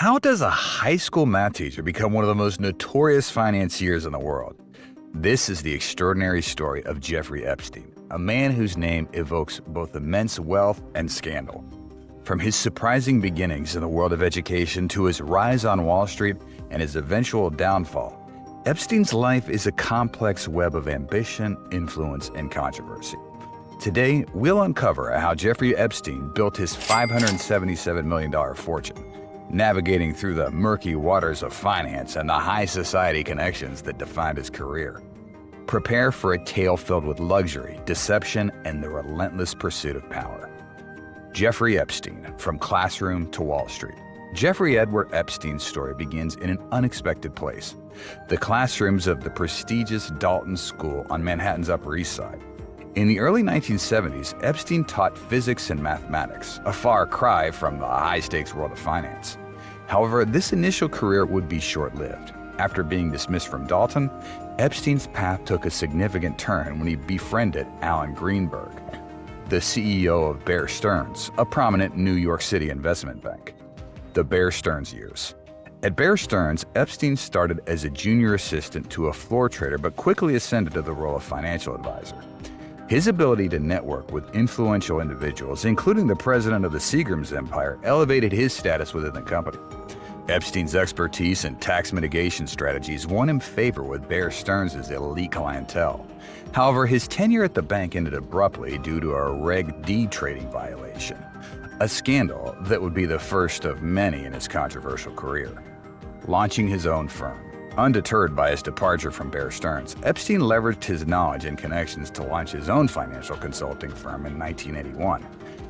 How does a high school math teacher become one of the most notorious financiers in the world? This is the extraordinary story of Jeffrey Epstein, a man whose name evokes both immense wealth and scandal. From his surprising beginnings in the world of education to his rise on Wall Street and his eventual downfall, Epstein's life is a complex web of ambition, influence, and controversy. Today, we'll uncover how Jeffrey Epstein built his $577 million fortune, navigating through the murky waters of finance and the high society connections that defined his career. Prepare for a tale filled with luxury, deception, and the relentless pursuit of power. Jeffrey Epstein, from classroom to Wall Street. Jeffrey Edward Epstein's story begins in an unexpected place, the classrooms of the prestigious Dalton School on Manhattan's Upper East Side. In the early 1970s, Epstein taught physics and mathematics, a far cry from the high-stakes world of finance. However, this initial career would be short-lived. After being dismissed from Dalton, Epstein's path took a significant turn when he befriended Alan Greenberg, the CEO of Bear Stearns, a prominent New York City investment bank. The Bear Stearns years. At Bear Stearns, Epstein started as a junior assistant to a floor trader but quickly ascended to the role of financial advisor. His ability to network with influential individuals, including the president of the Seagram's empire, elevated his status within the company. Epstein's expertise in tax mitigation strategies won him favor with Bear Stearns' elite clientele. However, his tenure at the bank ended abruptly due to a Reg D trading violation, a scandal that would be the first of many in his controversial career. Launching his own firm. Undeterred by his departure from Bear Stearns, Epstein leveraged his knowledge and connections to launch his own financial consulting firm in 1981.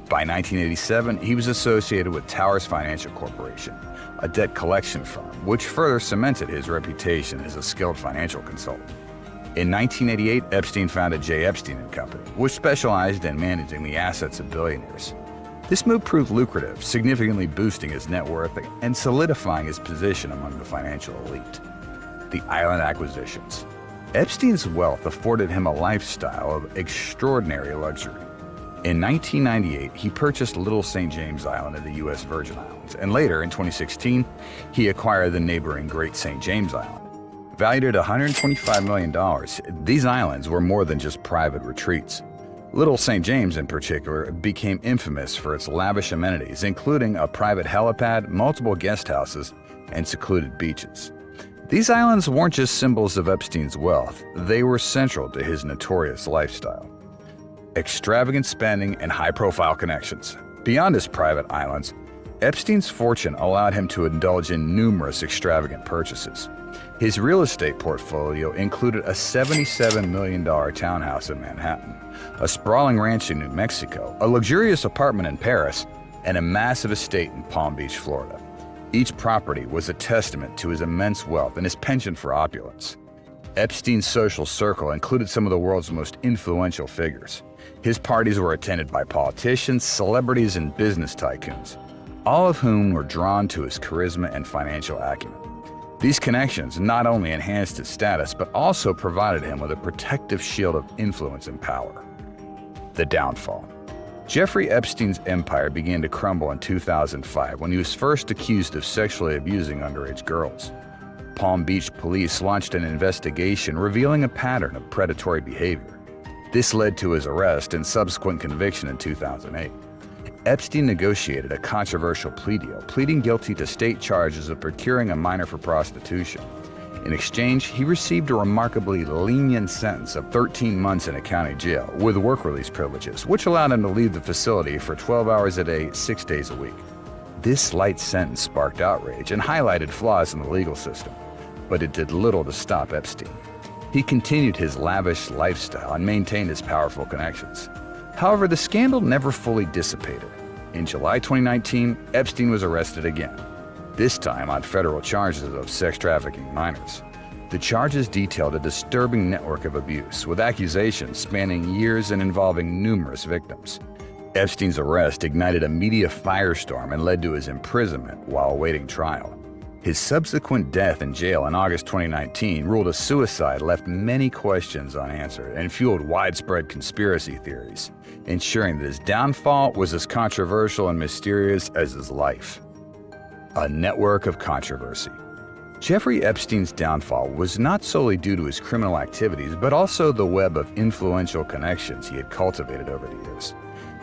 By 1987, he was associated with Towers Financial Corporation, a debt collection firm, which further cemented his reputation as a skilled financial consultant. In 1988, Epstein founded J. Epstein & Company, which specialized in managing the assets of billionaires. This move proved lucrative, significantly boosting his net worth and solidifying his position among the financial elite. The island acquisitions. Epstein's wealth afforded him a lifestyle of extraordinary luxury. In 1998, he purchased Little St. James Island in the U.S. Virgin Islands, and later, in 2016, he acquired the neighboring Great St. James Island. Valued at $125 million, these islands were more than just private retreats. Little St. James, in particular, became infamous for its lavish amenities, including a private helipad, multiple guest houses, and secluded beaches. These islands weren't just symbols of Epstein's wealth, they were central to his notorious lifestyle. Extravagant spending and high-profile connections. Beyond his private islands, Epstein's fortune allowed him to indulge in numerous extravagant purchases. His real estate portfolio included a $77 million townhouse in Manhattan, a sprawling ranch in New Mexico, a luxurious apartment in Paris, and a massive estate in Palm Beach, Florida. Each property was a testament to his immense wealth and his penchant for opulence. Epstein's social circle included some of the world's most influential figures. His parties were attended by politicians, celebrities, and business tycoons, all of whom were drawn to his charisma and financial acumen. These connections not only enhanced his status, but also provided him with a protective shield of influence and power. The downfall. Jeffrey Epstein's empire began to crumble in 2005 when he was first accused of sexually abusing underage girls. Palm Beach police launched an investigation revealing a pattern of predatory behavior. This led to his arrest and subsequent conviction in 2008. Epstein negotiated a controversial plea deal, pleading guilty to state charges of procuring a minor for prostitution. In exchange, he received a remarkably lenient sentence of 13 months in a county jail with work release privileges, which allowed him to leave the facility for 12 hours a day, 6 days a week. This light sentence sparked outrage and highlighted flaws in the legal system, but it did little to stop Epstein. He continued his lavish lifestyle and maintained his powerful connections. However, the scandal never fully dissipated. In July 2019, Epstein was arrested again, this time on federal charges of sex trafficking minors. The charges detailed a disturbing network of abuse, with accusations spanning years and involving numerous victims. Epstein's arrest ignited a media firestorm and led to his imprisonment while awaiting trial. His subsequent death in jail in August 2019, ruled a suicide, left many questions unanswered and fueled widespread conspiracy theories, ensuring that his downfall was as controversial and mysterious as his life. A network of controversy. Jeffrey Epstein's downfall was not solely due to his criminal activities, but also the web of influential connections he had cultivated over the years.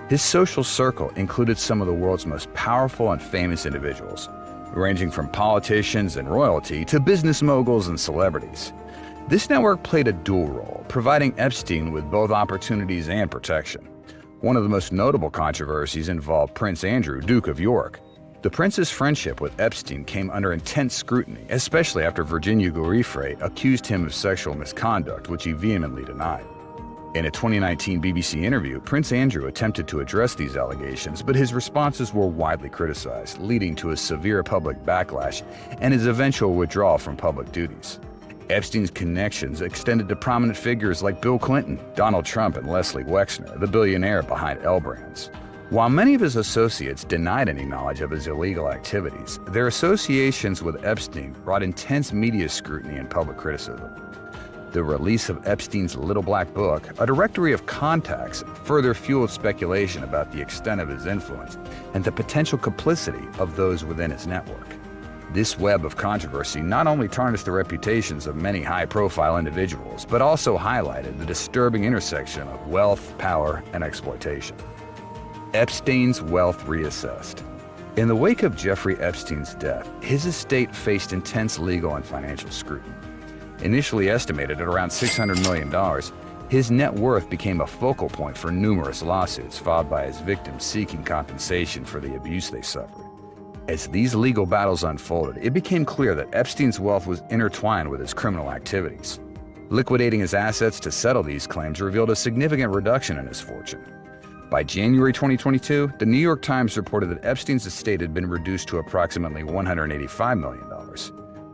His social circle included some of the world's most powerful and famous individuals, ranging from politicians and royalty to business moguls and celebrities. This network played a dual role, providing Epstein with both opportunities and protection. One of the most notable controversies involved Prince Andrew, Duke of York. The prince's friendship with Epstein came under intense scrutiny, especially after Virginia Giuffre accused him of sexual misconduct, which he vehemently denied. In a 2019 BBC interview, Prince Andrew attempted to address these allegations, but his responses were widely criticized, leading to a severe public backlash and his eventual withdrawal from public duties. Epstein's connections extended to prominent figures like Bill Clinton, Donald Trump, and Leslie Wexner, the billionaire behind L Brands. While many of his associates denied any knowledge of his illegal activities, their associations with Epstein brought intense media scrutiny and public criticism. The release of Epstein's Little Black Book, a directory of contacts, further fueled speculation about the extent of his influence and the potential complicity of those within his network. This web of controversy not only tarnished the reputations of many high-profile individuals, but also highlighted the disturbing intersection of wealth, power, and exploitation. Epstein's wealth reassessed. In the wake of Jeffrey Epstein's death, his estate faced intense legal and financial scrutiny. Initially estimated at around $600 million, his net worth became a focal point for numerous lawsuits filed by his victims seeking compensation for the abuse they suffered. As these legal battles unfolded, it became clear that Epstein's wealth was intertwined with his criminal activities. Liquidating his assets to settle these claims revealed a significant reduction in his fortune. By January 2022, the New York Times reported that Epstein's estate had been reduced to approximately $185 million.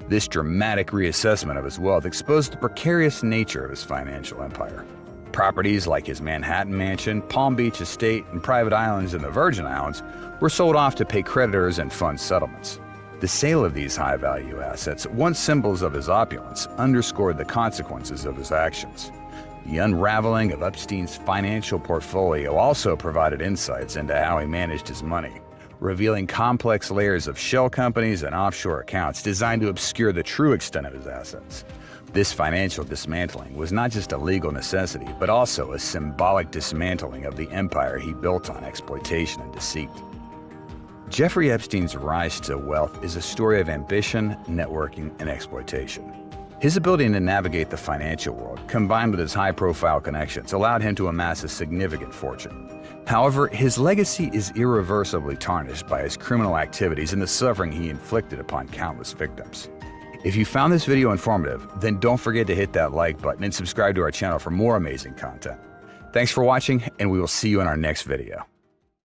This dramatic reassessment of his wealth exposed the precarious nature of his financial empire. Properties like his Manhattan mansion, Palm Beach estate, and private islands in the Virgin Islands were sold off to pay creditors and fund settlements. The sale of these high-value assets, once symbols of his opulence, underscored the consequences of his actions. The unraveling of Epstein's financial portfolio also provided insights into how he managed his money, revealing complex layers of shell companies and offshore accounts designed to obscure the true extent of his assets. This financial dismantling was not just a legal necessity, but also a symbolic dismantling of the empire he built on exploitation and deceit. Jeffrey Epstein's rise to wealth is a story of ambition, networking, and exploitation. His ability to navigate the financial world, combined with his high-profile connections, allowed him to amass a significant fortune. However, his legacy is irreversibly tarnished by his criminal activities and the suffering he inflicted upon countless victims. If you found this video informative, then don't forget to hit that like button and subscribe to our channel for more amazing content. Thanks for watching, and we will see you in our next video.